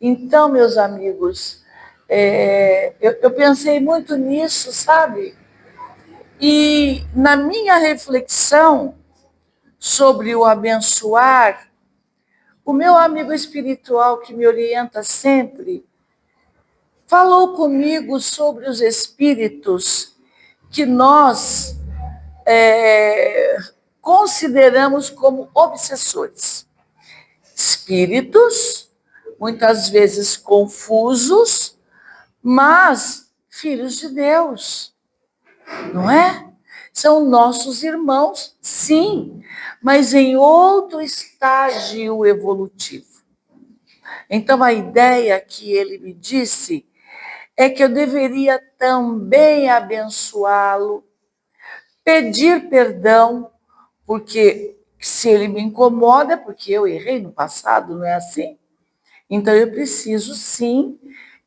Então, meus amigos, eu pensei muito nisso, sabe? E na minha reflexão sobre o abençoar, o meu amigo espiritual que me orienta sempre falou comigo sobre os espíritos que nós consideramos como obsessores. Espíritos, muitas vezes confusos, mas filhos de Deus, não é? São nossos irmãos, sim, mas em outro estágio evolutivo. Então, a ideia que ele me disse é que eu deveria também abençoá-lo, pedir perdão, porque se ele me incomoda, é porque eu errei no passado, não é assim? Então, eu preciso, sim,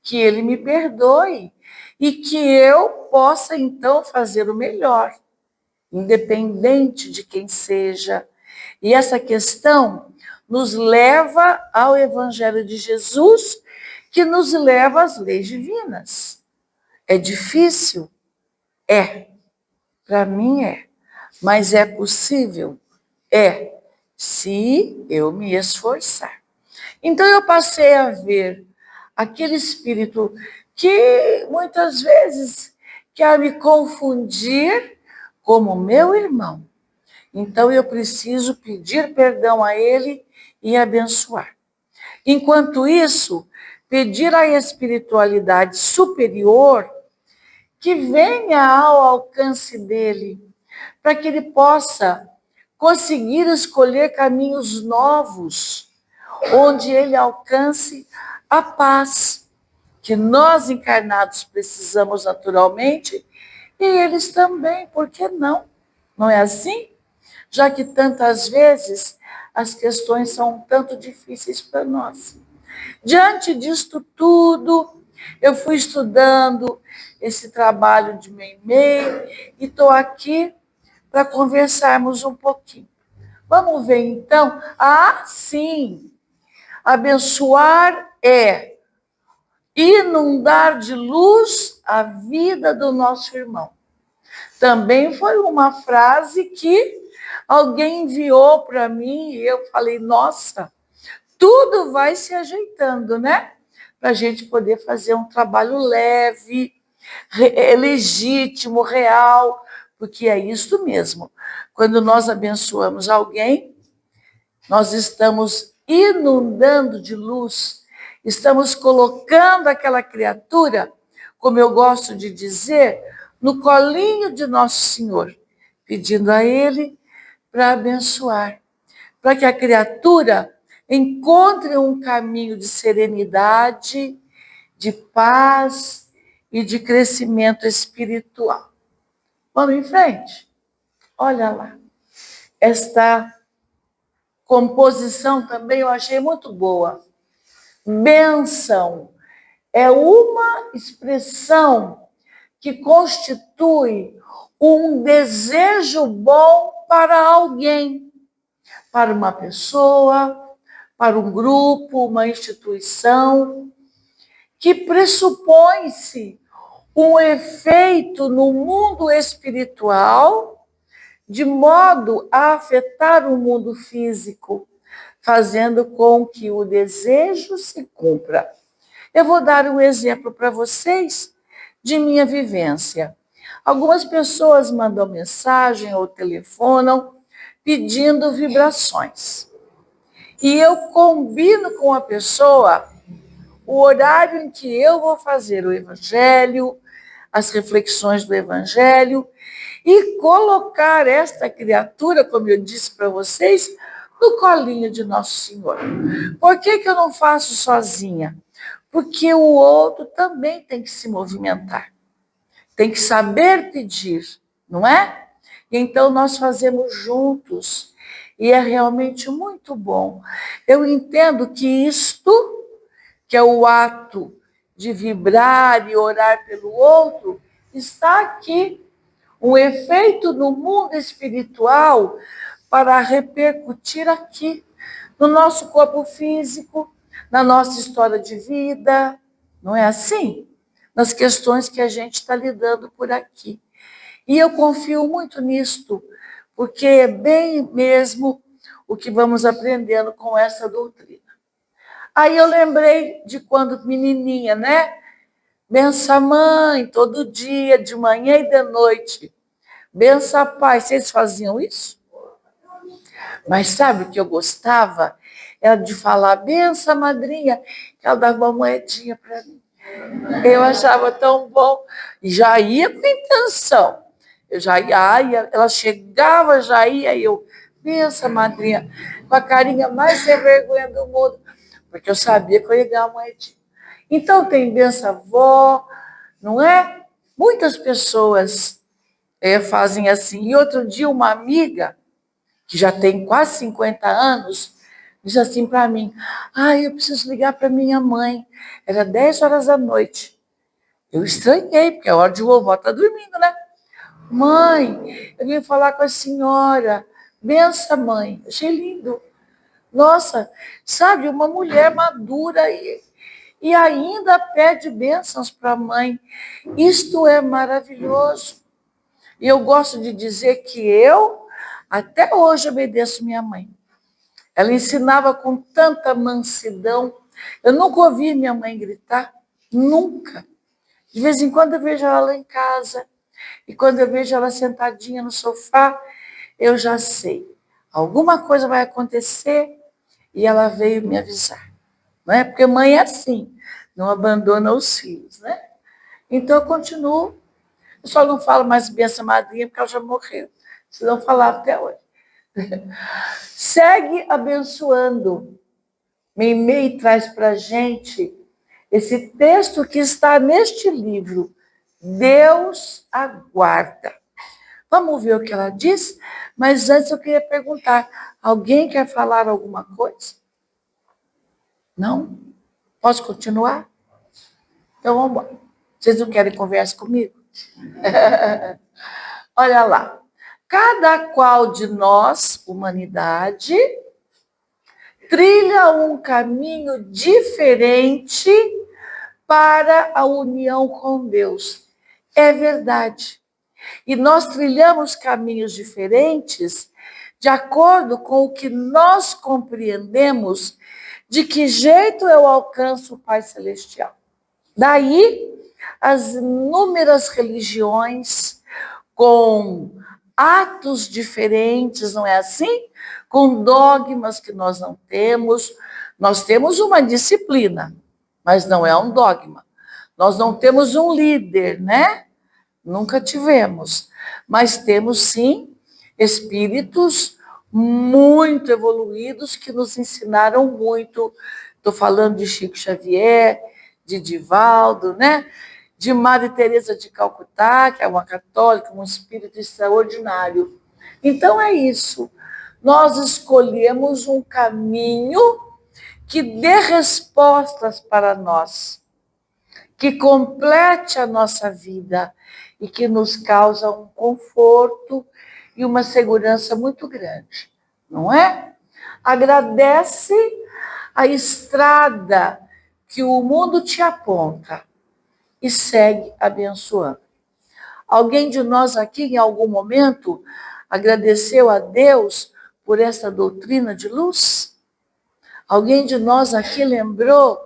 que ele me perdoe e que eu possa, então, fazer o melhor, independente de quem seja. E essa questão nos leva ao Evangelho de Jesus, que nos leva às leis divinas. É difícil? É. Para mim é. Mas é possível? É. Se eu me esforçar. Então eu passei a ver aquele espírito que muitas vezes quer me confundir como meu irmão. Então eu preciso pedir perdão a ele e abençoar. Enquanto isso, pedir à espiritualidade superior que venha ao alcance dele, para que ele possa conseguir escolher caminhos novos, onde ele alcance a paz, que nós encarnados precisamos naturalmente, e eles também, por que não? Não é assim? Já que tantas vezes as questões são um tanto difíceis para nós. Diante disto tudo, eu fui estudando esse trabalho de Meimei e estou aqui para conversarmos um pouquinho. Vamos ver então? Ah, sim! Abençoar é inundar de luz a vida do nosso irmão. Também foi uma frase que alguém enviou para mim e eu falei, nossa, tudo vai se ajeitando, né? Para a gente poder fazer um trabalho leve, legítimo, real, porque é isso mesmo. Quando nós abençoamos alguém, nós estamos inundando de luz, estamos colocando aquela criatura, como eu gosto de dizer, no colinho de Nosso Senhor, pedindo a Ele para abençoar, para que a criatura encontre um caminho de serenidade, de paz e de crescimento espiritual. Vamos em frente? Olha lá. Esta composição também eu achei muito boa. Bênção é uma expressão que constitui um desejo bom para alguém, para uma pessoa, para um grupo, uma instituição, que pressupõe-se um efeito no mundo espiritual, de modo a afetar o mundo físico, fazendo com que o desejo se cumpra. Eu vou dar um exemplo para vocês de minha vivência. Algumas pessoas mandam mensagem ou telefonam pedindo vibrações. E eu combino com a pessoa o horário em que eu vou fazer o Evangelho, as reflexões do Evangelho, e colocar esta criatura, como eu disse para vocês, no colinho de Nosso Senhor. Por que eu não faço sozinha? Porque o outro também tem que se movimentar, tem que saber pedir, não é? Então nós fazemos juntos, e é realmente muito bom. Eu entendo que isto, que é o ato de vibrar e orar pelo outro, está aqui. Um efeito no mundo espiritual para repercutir aqui, no nosso corpo físico, na nossa história de vida, não é assim? Nas questões que a gente está lidando por aqui. E eu confio muito nisto, porque é bem mesmo o que vamos aprendendo com essa doutrina. Aí eu lembrei de quando menininha, né? Bença mãe, todo dia, de manhã e de noite. Bença pai. Vocês faziam isso? Mas sabe o que eu gostava? Era de falar, bença madrinha, que ela dava uma moedinha para mim. Eu achava tão bom. E já ia com intenção. Eu já ia, ela chegava, já ia, e eu, bença madrinha, com a carinha mais sem vergonha do mundo, porque eu sabia que eu ia ganhar uma moedinha. Então tem benção avó, não é? Muitas pessoas fazem assim. E outro dia uma amiga, que já tem quase 50 anos, disse assim para mim, eu preciso ligar para minha mãe. Era 10 horas da noite. Eu estranhei, porque é hora de vovó estar dormindo, né? Mãe, eu vim falar com a senhora. Bença, mãe. Achei lindo. Nossa, sabe, uma mulher madura e ainda pede bênçãos para a mãe. Isto é maravilhoso. E eu gosto de dizer que eu, até hoje, obedeço minha mãe. Ela ensinava com tanta mansidão. Eu nunca ouvi minha mãe gritar, nunca. De vez em quando eu vejo ela lá em casa, e quando eu vejo ela sentadinha no sofá, eu já sei. Alguma coisa vai acontecer e ela veio me avisar. Não é? Porque mãe é assim, não abandona os filhos, né? Então eu continuo. Eu só não falo mais benção madrinha porque ela já morreu. Senão falava até hoje. Segue abençoando. Meimei traz para a gente esse texto que está neste livro. Deus aguarda. Vamos ver o que ela diz? Mas antes eu queria perguntar: alguém quer falar alguma coisa? Não? Posso continuar? Então vamos embora. Vocês não querem conversa comigo? Olha lá. Cada qual de nós, humanidade, trilha um caminho diferente para a união com Deus. É verdade. E nós trilhamos caminhos diferentes de acordo com o que nós compreendemos de que jeito eu alcanço o Pai Celestial. Daí, as inúmeras religiões com atos diferentes, não é assim? Com dogmas que nós não temos. Nós temos uma disciplina, mas não é um dogma. Nós não temos um líder, né? Nunca tivemos. Mas temos, sim, espíritos muito evoluídos que nos ensinaram muito. Estou falando de Chico Xavier, de Divaldo, né? De Madre Teresa de Calcutá, que é uma católica, um espírito extraordinário. Então é isso. Nós escolhemos um caminho que dê respostas para nós, que complete a nossa vida e que nos causa um conforto e uma segurança muito grande, não é? Agradece a estrada que o mundo te aponta e segue abençoando. Alguém de nós aqui, em algum momento, agradeceu a Deus por essa doutrina de luz? Alguém de nós aqui lembrou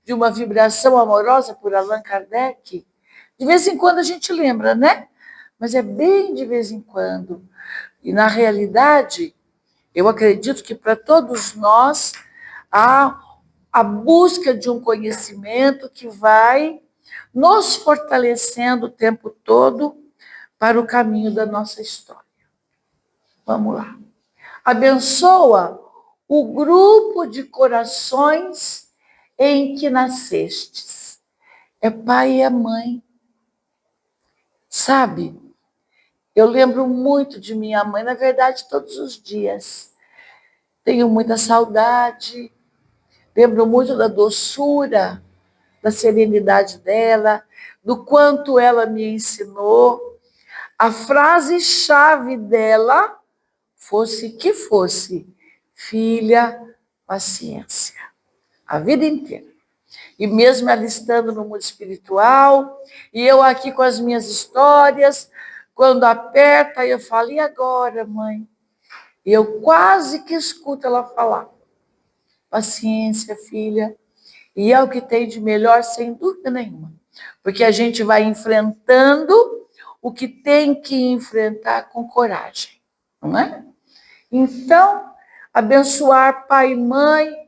de uma vibração amorosa por Allan Kardec? De vez em quando a gente lembra, né? Mas é bem de vez em quando. E, na realidade, eu acredito que para todos nós há a busca de um conhecimento que vai nos fortalecendo o tempo todo para o caminho da nossa história. Vamos lá. Abençoa o grupo de corações em que nascestes. É pai e é mãe. Sabe, eu lembro muito de minha mãe, na verdade, todos os dias. Tenho muita saudade, lembro muito da doçura, da serenidade dela, do quanto ela me ensinou. A frase-chave dela, fosse que fosse, filha, paciência. a vida inteira. E mesmo ela estando no mundo espiritual, e eu aqui com as minhas histórias, quando aperta, eu falo, e agora, mãe? E eu quase que escuto ela falar. Paciência, filha. E é o que tem de melhor, sem dúvida nenhuma. Porque a gente vai enfrentando o que tem que enfrentar com coragem, não é? Então, abençoar pai e mãe,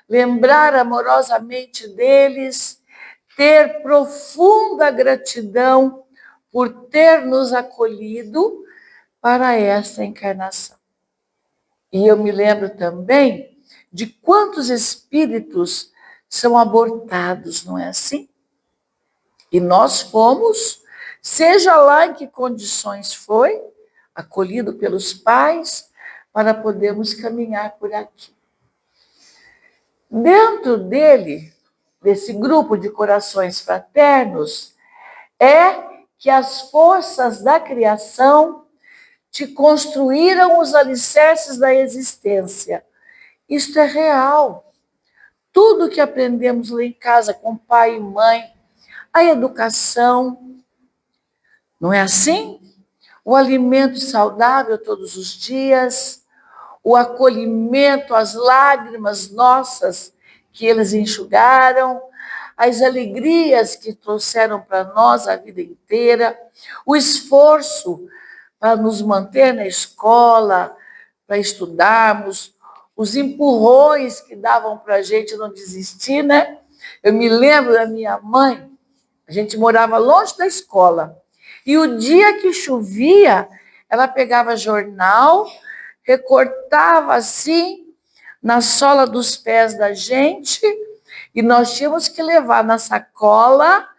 lembrar amorosamente deles, ter profunda gratidão por ter nos acolhido para essa encarnação. E eu me lembro também de quantos espíritos são abortados, não é assim? E nós fomos, seja lá em que condições foi, acolhido pelos pais, para podermos caminhar por aqui. Dentro dele, desse grupo de corações fraternos, é que as forças da criação te construíram os alicerces da existência. Isto é real. Tudo que aprendemos lá em casa com pai e mãe, a educação, não é assim? O alimento saudável todos os dias, o acolhimento, as lágrimas nossas que eles enxugaram, as alegrias que trouxeram para nós a vida inteira, o esforço para nos manter na escola, para estudarmos, os empurrões que davam para a gente não desistir, né? Eu me lembro da minha mãe, a gente morava longe da escola, e o dia que chovia, ela pegava jornal, recortava assim na sola dos pés da gente, e nós tínhamos que levar na sacola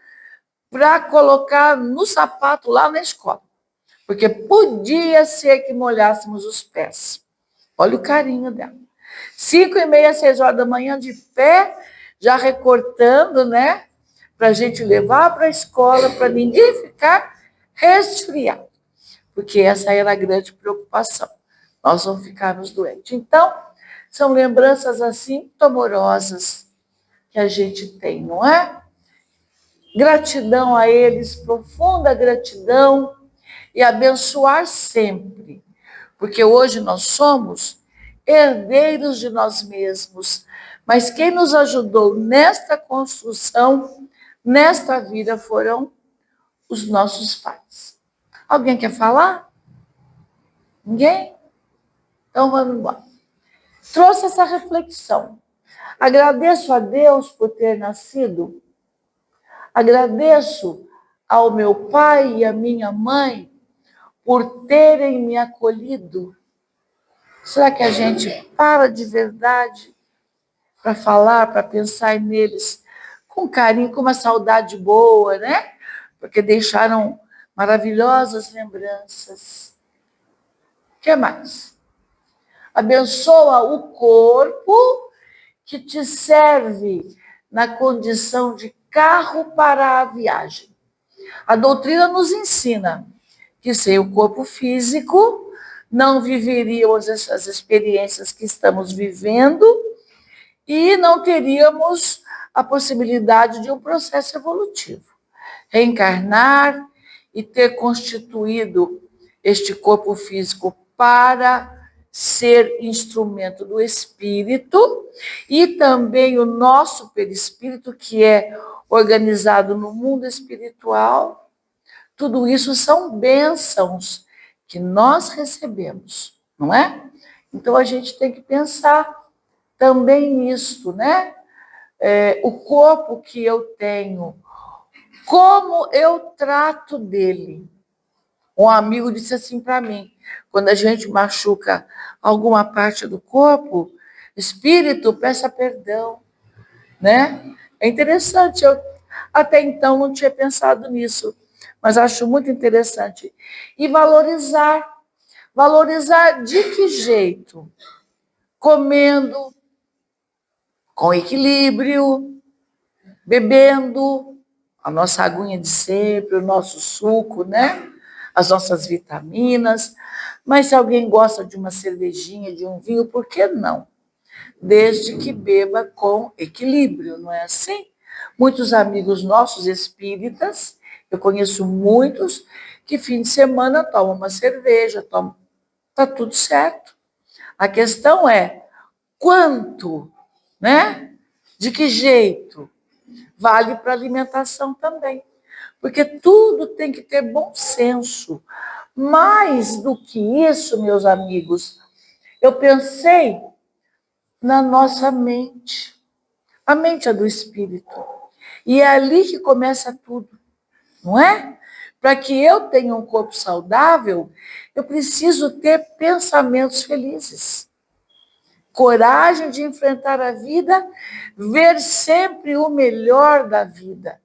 para colocar no sapato lá na escola, porque podia ser que molhássemos os pés. Olha o carinho dela. 5h30, 6 horas da manhã, de pé, já recortando, né? Para a gente levar para a escola, para ninguém ficar resfriado. Porque essa era a grande preocupação. Nós vamos ficarmos doentes. Então, são lembranças assim, amorosas que a gente tem, não é? Gratidão a eles, profunda gratidão, e abençoar sempre. Porque hoje nós somos herdeiros de nós mesmos. Mas quem nos ajudou nesta construção, nesta vida, foram os nossos pais. Alguém quer falar? Ninguém? Então vamos embora. Trouxe essa reflexão. Agradeço a Deus por ter nascido. Agradeço ao meu pai e à minha mãe por terem me acolhido. Será que a gente para de verdade para falar, para pensar neles com carinho, com uma saudade boa, né? Porque deixaram maravilhosas lembranças. O que mais? Abençoa o corpo que te serve na condição de carro para a viagem. A doutrina nos ensina que sem o corpo físico não viveríamos essas experiências que estamos vivendo e não teríamos a possibilidade de um processo evolutivo. Reencarnar e ter constituído este corpo físico para ser instrumento do espírito, e também o nosso perispírito, que é organizado no mundo espiritual. Tudo isso são bênçãos que nós recebemos, não é? Então a gente tem que pensar também nisso, né? O corpo que eu tenho, como eu trato dele. Um amigo disse assim para mim, quando a gente machuca alguma parte do corpo, espírito, peça perdão, né? É interessante, eu até então não tinha pensado nisso, mas acho muito interessante. E valorizar. Valorizar de que jeito? Comendo, com equilíbrio, bebendo a nossa aguinha de sempre, o nosso suco, né? As nossas vitaminas. Mas se alguém gosta de uma cervejinha, de um vinho, por que não? desde que beba com equilíbrio, não é assim? Muitos amigos nossos espíritas, eu conheço muitos, que fim de semana tomam uma cerveja, tomam, tá tudo certo. A questão é quanto, né? De que jeito? Vale para alimentação também. Porque tudo tem que ter bom senso. Mais do que isso, meus amigos, eu pensei na nossa mente. A mente é do espírito. E é ali que começa tudo, não é? Para que eu tenha um corpo saudável, eu preciso ter pensamentos felizes. Coragem de enfrentar a vida, ver sempre o melhor da vida.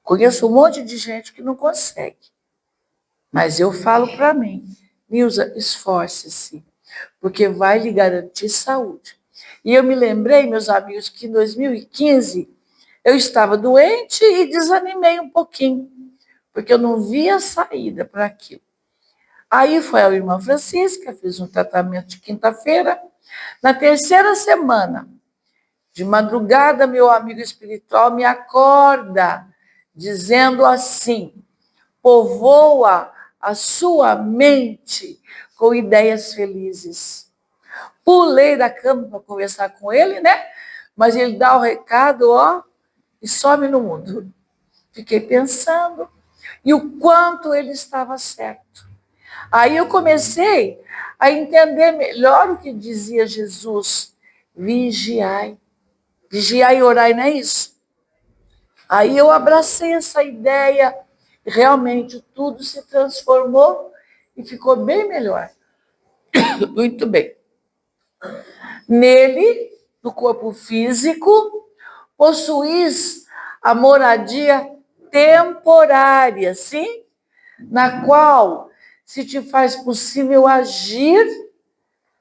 Conheço um monte de gente que não consegue. Mas eu falo para mim, Nilza, esforce-se, porque vai lhe garantir saúde. E eu me lembrei, meus amigos, que em 2015 eu estava doente e desanimei um pouquinho, porque eu não via saída para aquilo. Aí foi a irmã Francisca, fiz um tratamento de quinta-feira. Na terceira semana, de madrugada, meu amigo espiritual me acorda, dizendo assim: povoa a sua mente com ideias felizes. Pulei da cama para conversar com ele, né? Mas ele dá o recado, ó, e some no mundo. Fiquei pensando, e o quanto ele estava certo. Aí eu comecei a entender melhor o que dizia Jesus: vigiai. Vigiai e orai, não é isso? Aí eu abracei essa ideia, e realmente tudo se transformou e ficou bem melhor. Muito bem. Nele, no corpo físico, possuís a moradia temporária, sim? Na qual se te faz possível agir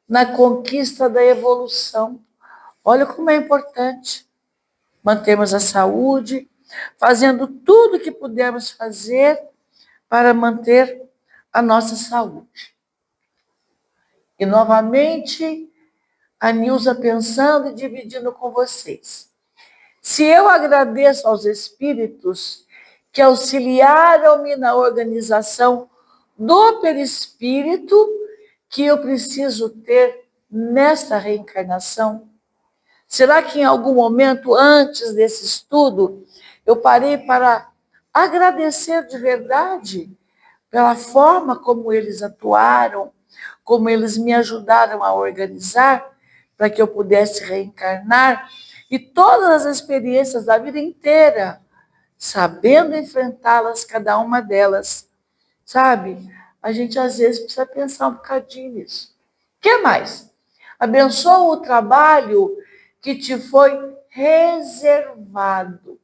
na conquista da evolução. Olha como é importante mantermos a saúde, fazendo tudo o que pudermos fazer para manter a nossa saúde. E, novamente, a Nilza pensando e dividindo com vocês. Se eu agradeço aos espíritos que auxiliaram-me na organização do perispírito que eu preciso ter nesta reencarnação, será que em algum momento antes desse estudo eu parei para agradecer de verdade pela forma como eles atuaram, como eles me ajudaram a organizar para que eu pudesse reencarnar e todas as experiências da vida inteira, sabendo enfrentá-las, cada uma delas, sabe? A gente às vezes precisa pensar um bocadinho nisso. O que mais? Abençoa o trabalho que te foi reservado.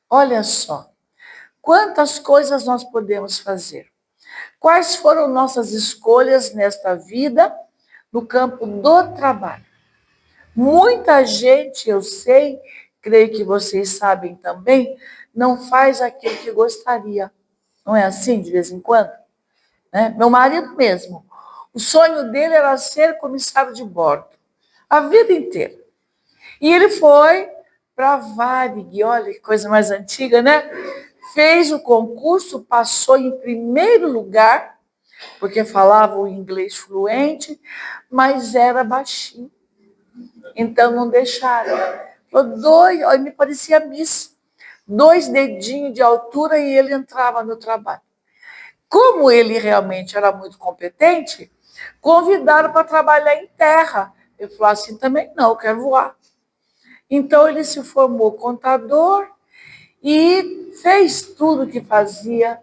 Olha só, quantas coisas nós podemos fazer. Quais foram nossas escolhas nesta vida no campo do trabalho? Muita gente, eu sei, creio que vocês sabem também, não faz aquilo que gostaria. Não é assim, de vez em quando? Né? Meu marido mesmo, o sonho dele era ser comissário de bordo, a vida inteira. E ele foi para a Varig, olha que coisa mais antiga, né? Fez o concurso, passou em primeiro lugar, porque falava o inglês fluente, mas era baixinho. Então não deixaram. Dois, me parecia Miss, 2 dedinhos de altura e ele entrava no trabalho. Como ele realmente era muito competente, convidaram para trabalhar em terra. Ele falou assim também, não, eu quero voar. Então ele se formou contador e fez tudo o que fazia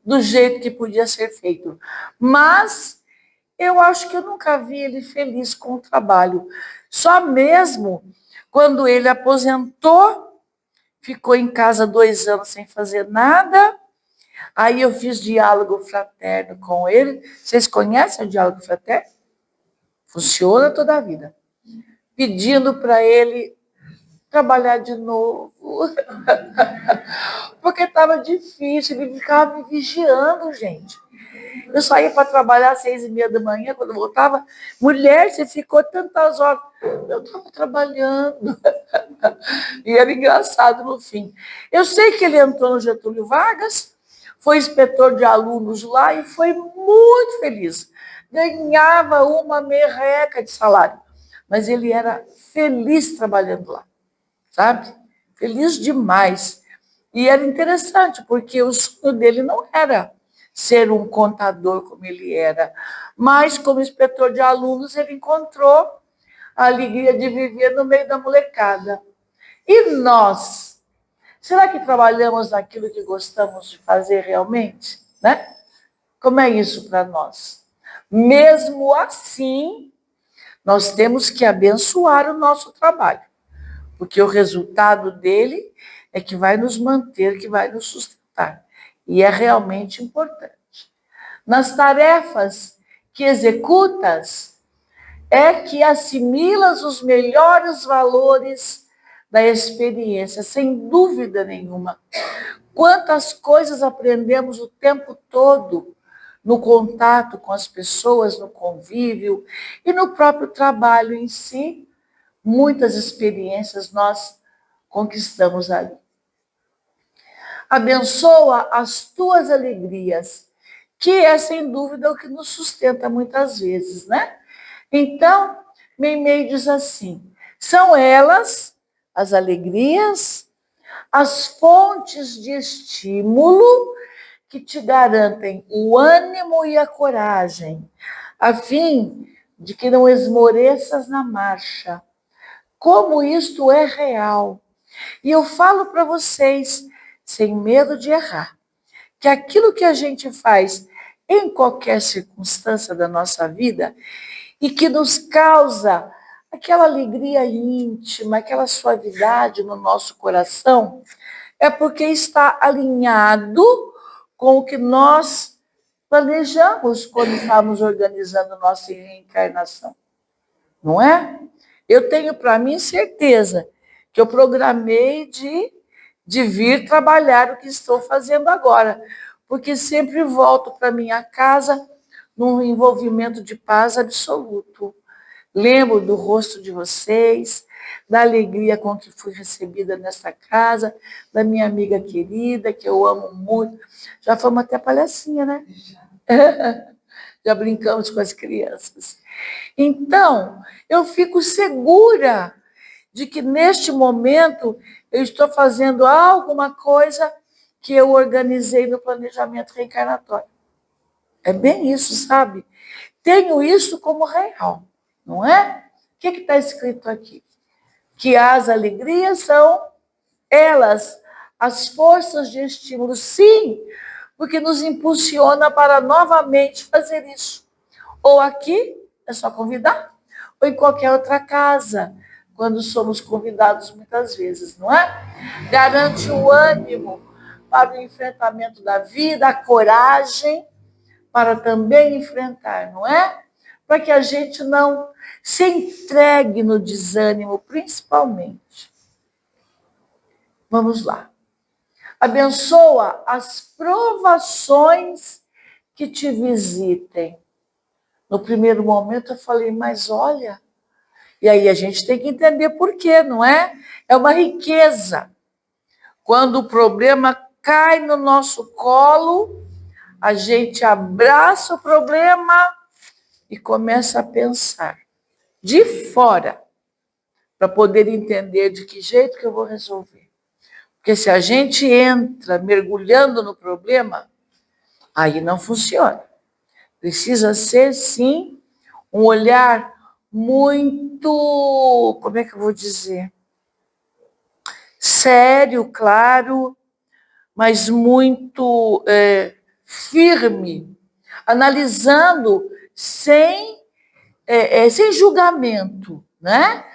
do jeito que podia ser feito. Mas eu acho que eu nunca vi ele feliz com o trabalho. Só mesmo quando ele aposentou, ficou em casa 2 anos sem fazer nada. Aí eu fiz diálogo fraterno com ele. Vocês conhecem o diálogo fraterno? Funciona toda a vida. Pedindo para ele trabalhar de novo. Porque estava difícil, ele ficava me vigiando, gente. Eu saía para trabalhar às 6h30 da manhã, quando eu voltava, mulher, você ficou tantas horas. Eu estava trabalhando. E era engraçado no fim. Eu sei que ele entrou no Getúlio Vargas, foi inspetor de alunos lá e foi muito feliz. Ganhava uma merreca de salário, mas ele era feliz trabalhando lá, sabe? Feliz demais. E era interessante, porque o sonho dele não era ser um contador como ele era, mas como inspetor de alunos ele encontrou a alegria de viver no meio da molecada. E nós? Será que trabalhamos naquilo que gostamos de fazer realmente? Né? Como é isso para nós? Mesmo assim, nós temos que abençoar o nosso trabalho, porque o resultado dele é que vai nos manter, que vai nos sustentar. E é realmente importante. Nas tarefas que executas, é que assimilas os melhores valores da experiência, sem dúvida nenhuma. Quantas coisas aprendemos o tempo todo no contato com as pessoas, no convívio e no próprio trabalho em si. Muitas experiências nós conquistamos ali. Abençoa as tuas alegrias, que é sem dúvida o que nos sustenta muitas vezes, né? Então, Meimei diz assim: são elas, as alegrias, as fontes de estímulo que te garantem o ânimo e a coragem, a fim de que não esmoreças na marcha. Como isto é real. E eu falo para vocês, sem medo de errar, que aquilo que a gente faz em qualquer circunstância da nossa vida e que nos causa aquela alegria íntima, aquela suavidade no nosso coração, é porque está alinhado com o que nós planejamos quando estamos organizando nossa reencarnação, não é? Eu tenho para mim certeza que eu programei de vir trabalhar o que estou fazendo agora, porque sempre volto para minha casa num envolvimento de paz absoluto. Lembro do rosto de vocês, da alegria com que fui recebida nesta casa, da minha amiga querida, que eu amo muito. Já fomos até palhacinha, né? Já brincamos com as crianças. Então, eu fico segura de que neste momento eu estou fazendo alguma coisa que eu organizei no planejamento reencarnatório. É bem isso, sabe? Tenho isso como real, não é? O que está escrito aqui? Que as alegrias são elas, as forças de estímulo, sim, porque nos impulsiona para novamente fazer isso. Ou aqui, é só convidar, ou em qualquer outra casa, quando somos convidados muitas vezes, não é? Garante o ânimo para o enfrentamento da vida, a coragem para também enfrentar, não é? Para que a gente não se entregue no desânimo, principalmente. Vamos lá. Abençoa as provações que te visitem. No primeiro momento eu falei, mas olha, e aí a gente tem que entender por quê, não é? É uma riqueza. Quando o problema cai no nosso colo, a gente abraça o problema e começa a pensar de fora, para poder entender de que jeito que eu vou resolver. Porque se a gente entra mergulhando no problema, aí não funciona. Precisa ser, sim, um olhar muito, como é que eu vou dizer? Sério, claro, mas muito firme, analisando sem julgamento, né?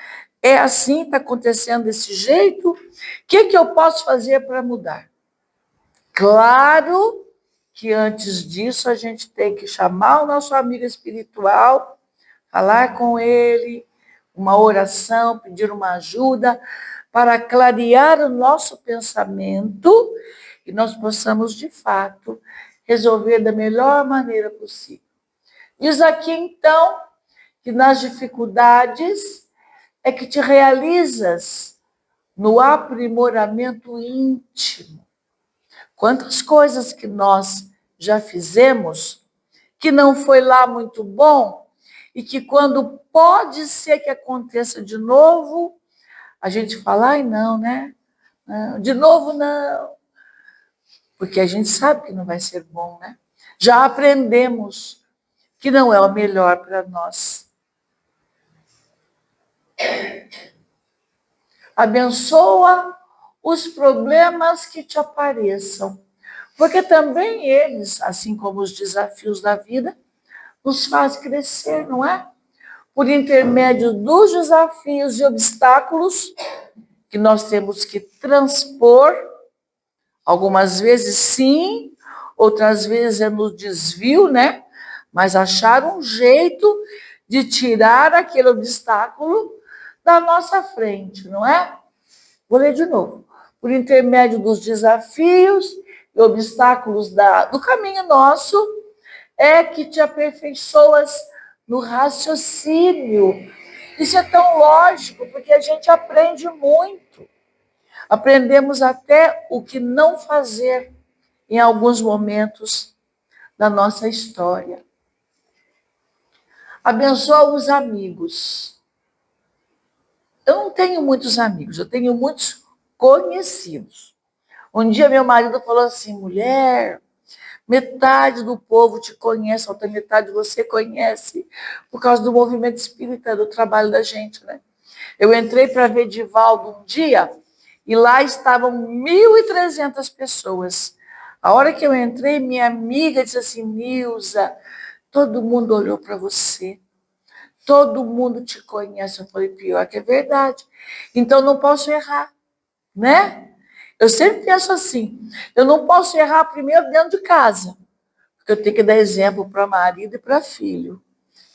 É assim, está acontecendo desse jeito, o que eu posso fazer para mudar? Claro que antes disso a gente tem que chamar o nosso amigo espiritual, falar com ele, uma oração, pedir uma ajuda, para clarear o nosso pensamento e nós possamos, de fato, resolver da melhor maneira possível. Diz aqui, então, que nas dificuldades é que te realizas no aprimoramento íntimo. Quantas coisas que nós já fizemos que não foi lá muito bom e que quando pode ser que aconteça de novo, a gente fala, ai não, né? De novo não. Porque a gente sabe que não vai ser bom, né? Já aprendemos que não é o melhor para nós. Abençoa os problemas que te apareçam, porque também eles, assim como os desafios da vida, nos faz crescer, não é? Por intermédio dos desafios e obstáculos que nós temos que transpor, algumas vezes sim, outras vezes é no desvio, né? Mas achar um jeito de tirar aquele obstáculo da nossa frente, não é? Vou ler de novo. Por intermédio dos desafios e obstáculos do caminho nosso, é que te aperfeiçoas no raciocínio. Isso é tão lógico, porque a gente aprende muito. Aprendemos até o que não fazer em alguns momentos da nossa história. Abençoa os amigos. Eu não tenho muitos amigos, eu tenho muitos conhecidos. Um dia meu marido falou assim, mulher, metade do povo te conhece, a outra metade você conhece, por causa do movimento espírita, do trabalho da gente, né? Eu entrei para ver Divaldo um dia e lá estavam 1.300 pessoas. A hora que eu entrei, minha amiga disse assim, Nilza, todo mundo olhou para você, todo mundo te conhece. Eu falei, pior que é verdade. Então não posso errar, né? Eu sempre penso assim, eu não posso errar primeiro dentro de casa, porque eu tenho que dar exemplo para marido e para filho.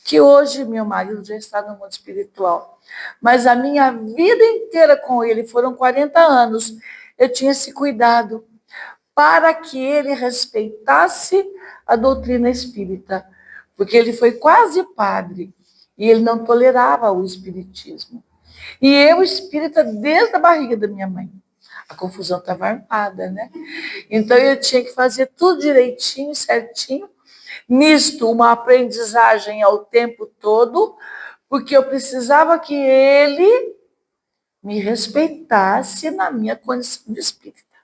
Que hoje meu marido já está no mundo espiritual. Mas a minha vida inteira com ele, foram 40 anos, eu tinha esse cuidado para que ele respeitasse a doutrina espírita, porque ele foi quase padre e ele não tolerava o espiritismo. E eu, espírita, desde a barriga da minha mãe. A confusão estava armada, né? Então eu tinha que fazer tudo direitinho, certinho, nisto uma aprendizagem ao tempo todo, porque eu precisava que ele me respeitasse na minha condição de espírita,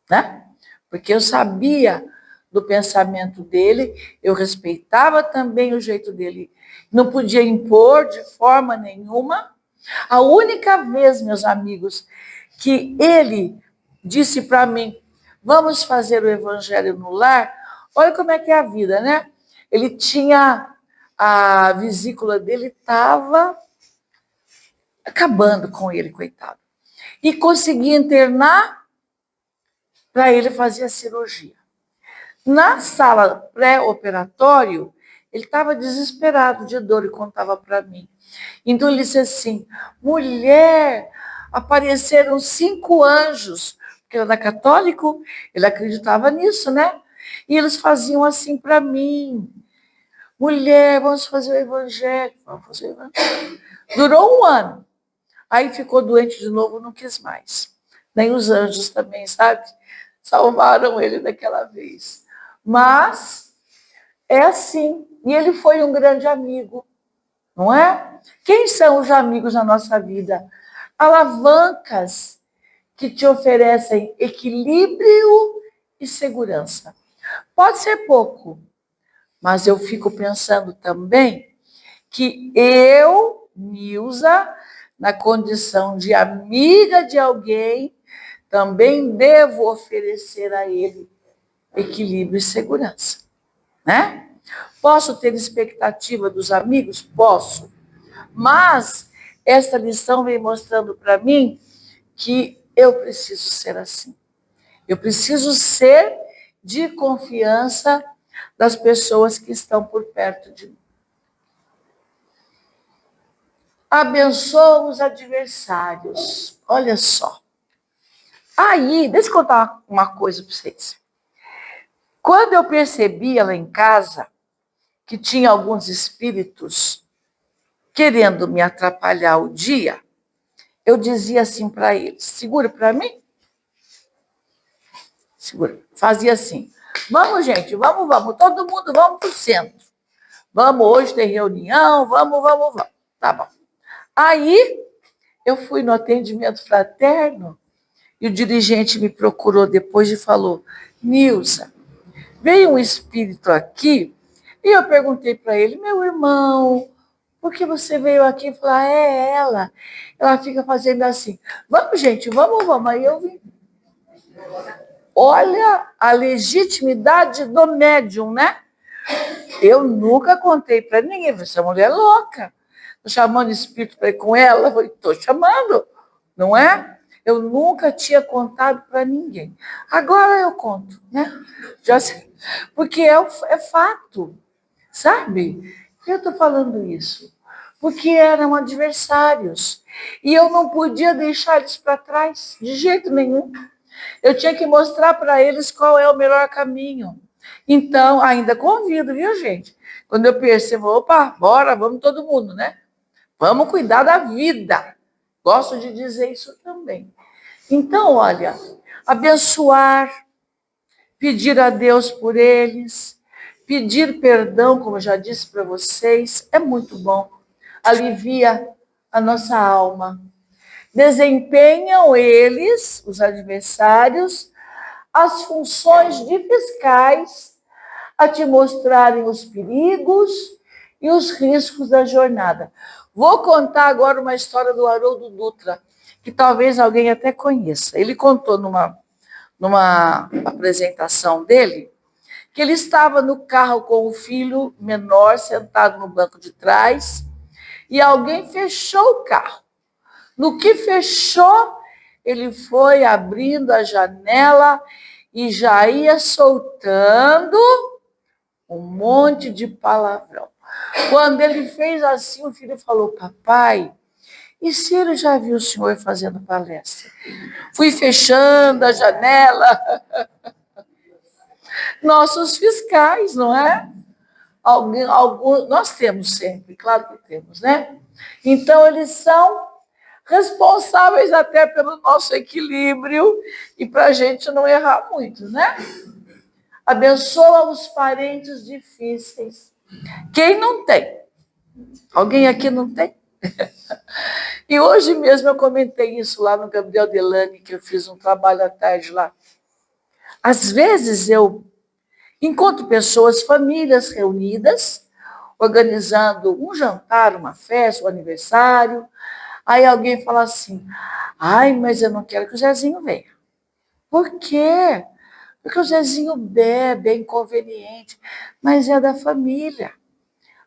né? Porque eu sabia do pensamento dele, eu respeitava também o jeito dele, não podia impor de forma nenhuma. A única vez, meus amigos, que ele disse para mim, vamos fazer o evangelho no lar, olha como é que é a vida, né? Ele tinha, a vesícula dele estava acabando com ele, coitado. E consegui internar para ele fazer a cirurgia. Na sala pré-operatório, ele estava desesperado de dor e contava para mim. Então ele disse assim, mulher, apareceram 5 anjos, porque ele era católico, ele acreditava nisso, né? E eles faziam assim para mim, mulher, vamos fazer o evangelho. Vamos fazer o evangelho. Durou 1 ano. Aí ficou doente de novo, não quis mais. Nem os anjos também, sabe? Salvaram ele daquela vez. Mas é assim. E ele foi um grande amigo, não é? Quem são os amigos na nossa vida? Alavancas que te oferecem equilíbrio e segurança. Pode ser pouco, mas eu fico pensando também que eu, Nilza, na condição de amiga de alguém, também devo oferecer a ele equilíbrio e segurança, né? Posso ter expectativa dos amigos? Posso. Mas esta lição vem mostrando para mim que eu preciso ser assim. Eu preciso ser de confiança das pessoas que estão por perto de mim. Abençoa os adversários. Olha só. Aí, deixa eu contar uma coisa para vocês. Quando eu percebia lá em casa que tinha alguns espíritos querendo me atrapalhar o dia, eu dizia assim para eles: segura para mim. Segura. Fazia assim: vamos, gente, vamos, todo mundo, vamos para o centro. Vamos, hoje tem reunião, vamos. Tá bom. Aí, eu fui no atendimento fraterno e o dirigente me procurou depois e falou: Nilza, veio um espírito aqui e eu perguntei para ele: meu irmão, por que você veio aqui? Falou: é ela. Ela fica fazendo assim: vamos, gente, vamos. Aí eu vim. Olha a legitimidade do médium, né? Eu nunca contei para ninguém. Essa mulher é louca. Estou chamando espírito para ir com ela? Estou chamando, não é? Eu nunca tinha contado para ninguém. Agora eu conto, né? Já sei, porque é fato, sabe? Eu estou falando isso porque eram adversários e eu não podia deixar eles para trás de jeito nenhum. Eu tinha que mostrar para eles qual é o melhor caminho. Então, ainda convido, viu, gente? Quando eu percebo, opa, bora, vamos todo mundo, né? Vamos cuidar da vida. Gosto de dizer isso também. Então, olha, abençoar, pedir a Deus por eles, pedir perdão, como eu já disse para vocês, é muito bom. Alivia a nossa alma. Desempenham eles, os adversários, as funções de fiscais a te mostrarem os perigos e os riscos da jornada. Vou contar agora uma história do Haroldo Dutra, que talvez alguém até conheça. Ele contou numa apresentação dele que ele estava no carro com o filho menor sentado no banco de trás e alguém fechou o carro. No que fechou, ele foi abrindo a janela e já ia soltando um monte de palavrão. Quando ele fez assim, o filho falou: papai, e se ele já viu o senhor fazendo palestra? Fui fechando a janela. Nossos fiscais, não é? Nós temos sempre, claro que temos, né? Então, eles são responsáveis até pelo nosso equilíbrio e para a gente não errar muito, né? Abençoa os parentes difíceis. Quem não tem? Alguém aqui não tem? E hoje mesmo eu comentei isso lá no Gabriel Delane, que eu fiz um trabalho à tarde lá. Às vezes eu encontro pessoas, famílias reunidas, organizando um jantar, uma festa, um aniversário. Aí alguém fala assim: ai, mas eu não quero que o Zezinho venha. Por quê? Porque o Zezinho bebe, é inconveniente, mas é da família.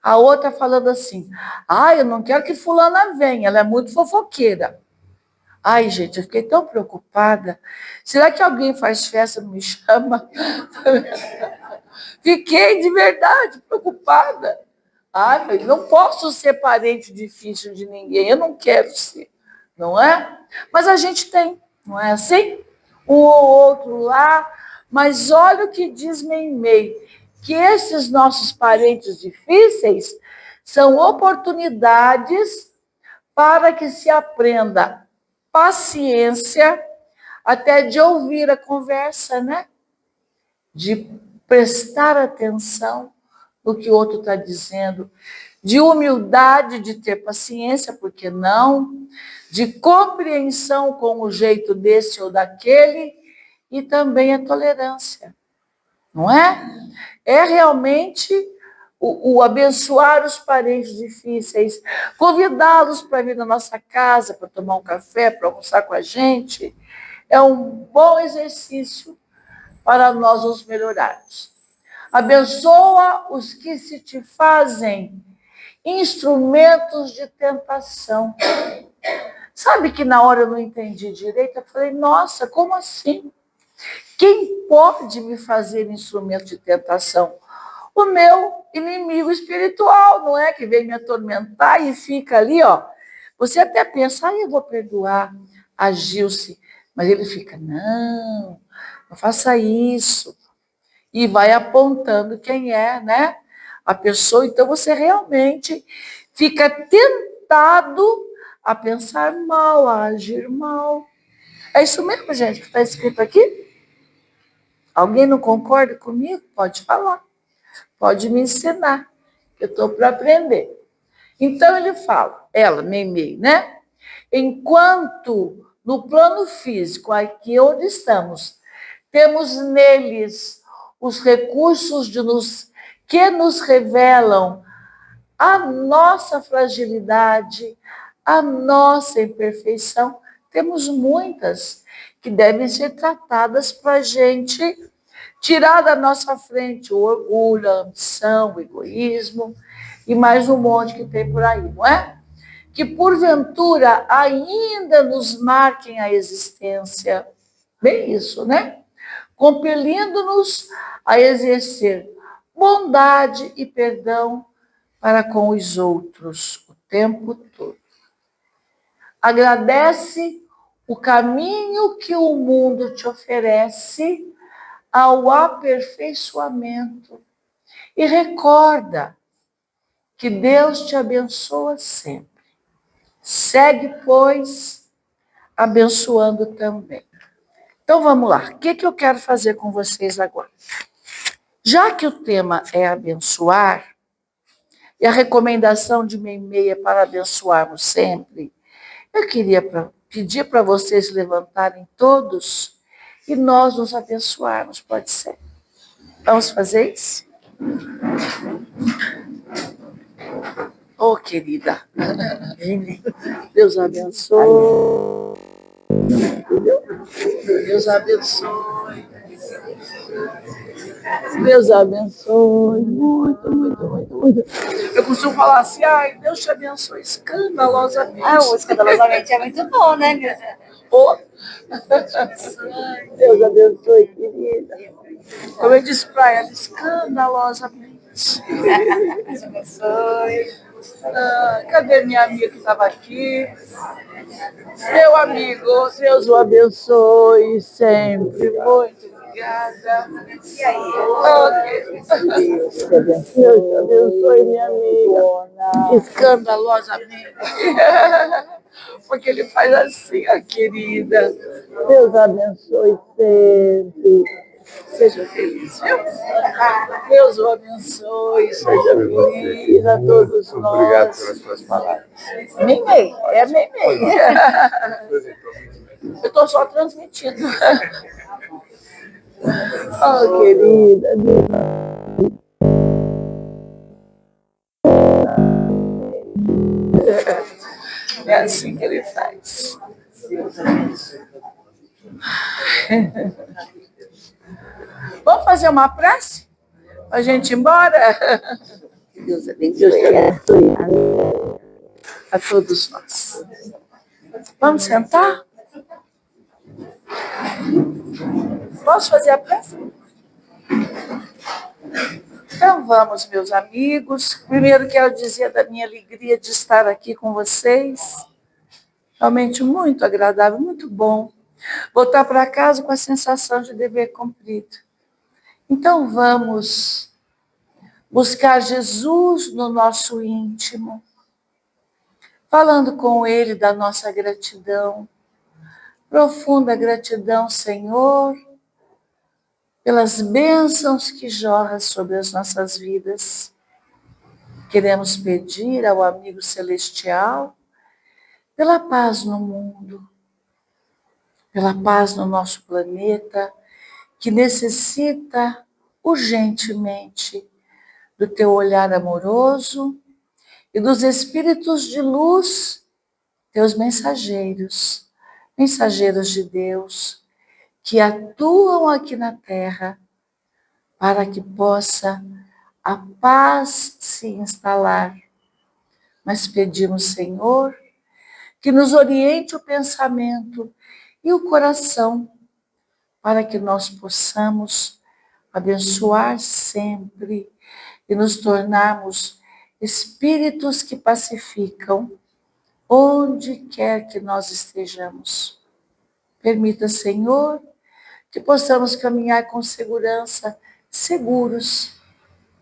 A outra falando assim: ai, eu não quero que fulana venha, ela é muito fofoqueira. Ai, gente, eu fiquei tão preocupada. Será que alguém faz festa e não me chama? Fiquei de verdade preocupada. Ai, não posso ser parente difícil de ninguém, eu não quero ser, não é? Mas a gente tem, não é assim? Um ou outro lá, mas olha o que diz Meimei, que esses nossos parentes difíceis são oportunidades para que se aprenda paciência, até de ouvir a conversa, né? De prestar atenção no que o outro está dizendo, de humildade, de ter paciência, porque não, de compreensão com o jeito desse ou daquele, e também a tolerância, não é? É realmente o abençoar os parentes difíceis, convidá-los para vir na nossa casa, para tomar um café, para almoçar com a gente, é um bom exercício para nós nos melhorarmos. Abençoa os que se te fazem instrumentos de tentação. Sabe que na hora eu não entendi direito? Eu falei: nossa, como assim? Quem pode me fazer instrumento de tentação? O meu inimigo espiritual, não é? Que vem me atormentar e fica ali, ó. Você até pensa: eu vou perdoar a Gilce. Mas ele fica: não faça isso. e vai apontando quem é, né? A pessoa. Então você realmente fica tentado a pensar mal, a agir mal. É isso mesmo, gente, que está escrito aqui? Alguém não concorda comigo? Pode falar. Pode me ensinar. Eu estou para aprender. Então ele fala, ela, Meimei, né? Enquanto no plano físico, aqui onde estamos, temos neles os recursos que nos revelam a nossa fragilidade, a nossa imperfeição. Temos muitas que devem ser tratadas para a gente tirar da nossa frente o orgulho, a ambição, o egoísmo e mais um monte que tem por aí, não é? Que porventura ainda nos marquem a existência. Bem isso, né? Compelindo-nos a exercer bondade e perdão para com os outros o tempo todo. Agradece o caminho que o mundo te oferece ao aperfeiçoamento e recorda que Deus te abençoa sempre. Segue, pois, abençoando também. Então vamos lá. O que eu quero fazer com vocês agora? Já que o tema é abençoar, e a recomendação de Meimei é para abençoarmos sempre, eu queria pedir para vocês levantarem todos e nós nos abençoarmos, pode ser? Vamos fazer isso? Oh, querida. Deus abençoe. Deus abençoe. Deus abençoe. Muito, muito, muito, muito. Eu costumo falar assim, ai, Deus te abençoe escandalosamente. Ah, o escandalosamente é muito bom, né, meu Deus? Oh. Deus abençoe, querida. Como eu disse para ela, escandalosamente. Deus abençoe. Cadê minha amiga que estava aqui? Meu amigo, Deus o abençoe sempre. Muito obrigada. E aí? Deus te abençoe, minha amiga. Escandalosamente. Porque ele faz assim, a querida. Deus abençoe sempre. Seja feliz, viu? Deus o abençoe, seja feliz a todos nós. Obrigado pelas suas palavras. Meimei, é Meimei. Eu estou só transmitindo. Oh, querida. É assim que ele faz. Vamos fazer uma prece? Para a gente ir embora? Deus abençoe A todos nós. Vamos sentar? Posso fazer a prece? Então vamos, meus amigos. Primeiro quero dizer da minha alegria de estar aqui com vocês. Realmente muito agradável, muito bom. Voltar para casa com a sensação de dever cumprido. Então vamos buscar Jesus no nosso íntimo, falando com Ele da nossa gratidão. Profunda gratidão, Senhor, pelas bênçãos que jorram sobre as nossas vidas. Queremos pedir ao amigo celestial pela paz no mundo, pela paz no nosso planeta, que necessita urgentemente do teu olhar amoroso e dos espíritos de luz, teus mensageiros, mensageiros de Deus, que atuam aqui na Terra para que possa a paz se instalar. Mas pedimos, Senhor, que nos oriente o pensamento e o coração, para que nós possamos abençoar sempre e nos tornarmos espíritos que pacificam onde quer que nós estejamos. Permita, Senhor, que possamos caminhar com segurança seguros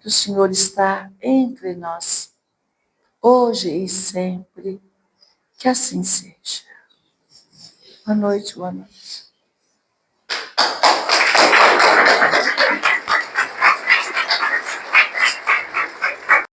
que o Senhor está entre nós, hoje e sempre. Que assim seja. Boa noite, boa noite.